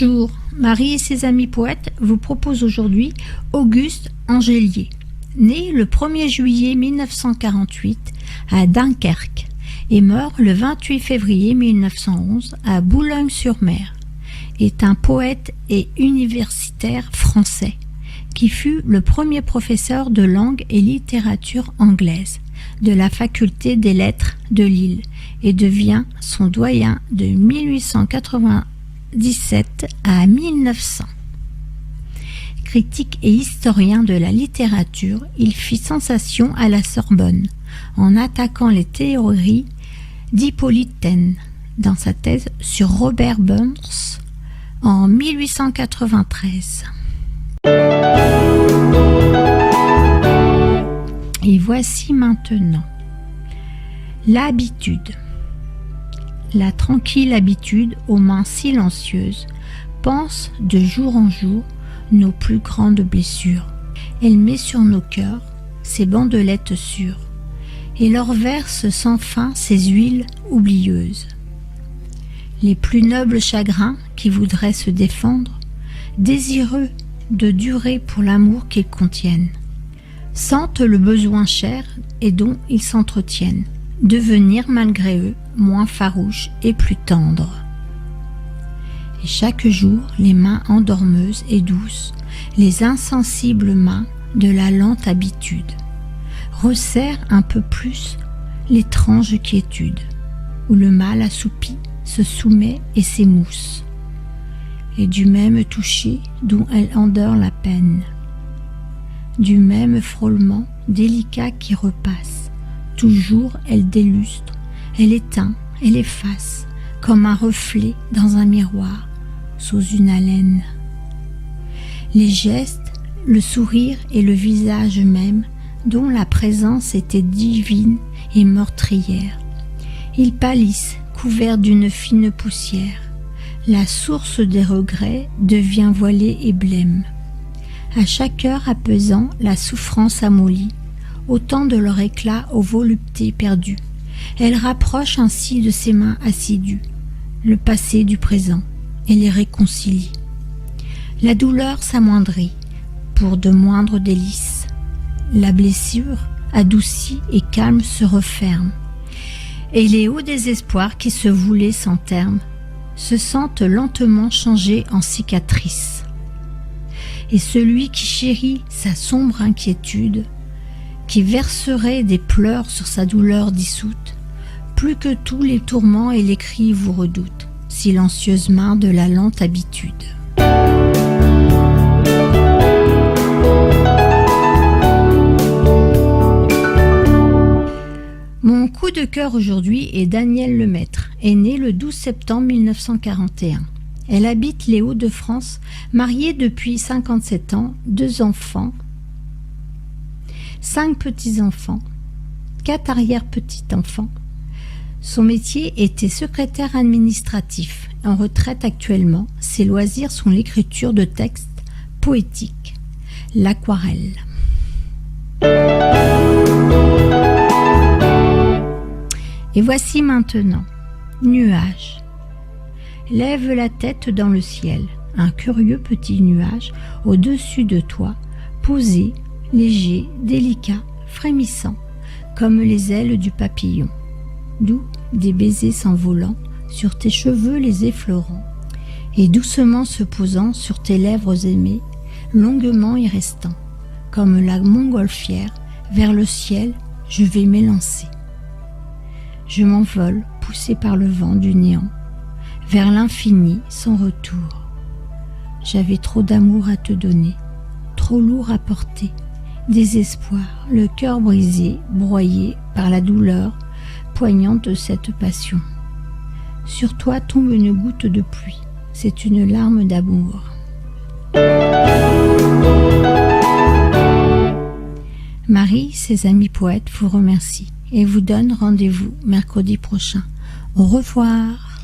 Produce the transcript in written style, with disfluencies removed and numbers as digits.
Bonjour, Marie et ses amis poètes vous proposent aujourd'hui Auguste Angélier, né le 1er juillet 1948 à Dunkerque et mort le 28 février 1911 à Boulogne-sur-Mer, est un poète et universitaire français qui fut le premier professeur de langue et littérature anglaise de la faculté des lettres de Lille et devient son doyen de 1897 à 1900. Critique et historien de la littérature, il fit sensation à la Sorbonne en attaquant les théories d'Hippolyte Taine dans sa thèse sur Robert Burns en 1893. Et voici maintenant l'habitude. La tranquille habitude aux mains silencieuses pense de jour en jour nos plus grandes blessures. Elle met sur nos cœurs ses bandelettes sûres et leur verse sans fin ses huiles oublieuses. Les plus nobles chagrins qui voudraient se défendre, désireux de durer pour l'amour qu'ils contiennent, sentent le besoin cher et dont ils s'entretiennent, devenir malgré eux moins farouches et plus tendres. Et chaque jour, les mains endormeuses et douces, les insensibles mains de la lente habitude, resserrent un peu plus l'étrange quiétude, où le mal assoupi se soumet et s'émousse, et du même toucher dont elle endort la peine, du même frôlement délicat qui repasse, toujours elle délustre, elle éteint, elle efface, comme un reflet dans un miroir, sous une haleine. Les gestes, le sourire et le visage même, dont la présence était divine et meurtrière, ils pâlissent, couverts d'une fine poussière. La source des regrets devient voilée et blême. À chaque heure apaisant, la souffrance amollit, autant de leur éclat aux voluptés perdues. Elle rapproche ainsi de ses mains assidues le passé du présent et les réconcilie. La douleur s'amoindrit pour de moindres délices. La blessure, adoucie et calme, se referme, et les hauts désespoirs qui se voulaient sans terme se sentent lentement changés en cicatrices. Et celui qui chérit sa sombre inquiétude, qui verserait des pleurs sur sa douleur dissoute, plus que tous les tourments et les cris vous redoutent, silencieuse main de la lente habitude. Mon coup de cœur aujourd'hui est Danielle Lemaître, est née le 12 septembre 1941. Elle habite les Hauts-de-France, mariée depuis 57 ans, 2 enfants, 5 petits-enfants, 4 arrière-petits-enfants. Son métier était secrétaire administratif. En retraite actuellement, ses loisirs sont l'écriture de textes poétiques, l'aquarelle. Et voici maintenant, nuage. Lève la tête dans le ciel, un curieux petit nuage au-dessus de toi, posé, léger, délicat, frémissant, comme les ailes du papillon. Doux des baisers s'envolant sur tes cheveux les effleurant, et doucement se posant sur tes lèvres aimées, longuement y restant, comme la montgolfière, vers le ciel je vais m'élancer. Je m'envole, poussé par le vent du néant, vers l'infini sans retour. J'avais trop d'amour à te donner, trop lourd à porter, désespoir, le cœur brisé, broyé par la douleur poignante de cette passion. Sur toi tombe une goutte de pluie, c'est une larme d'amour. Marie, ses amis poètes, vous remercient et vous donne rendez-vous mercredi prochain. Au revoir.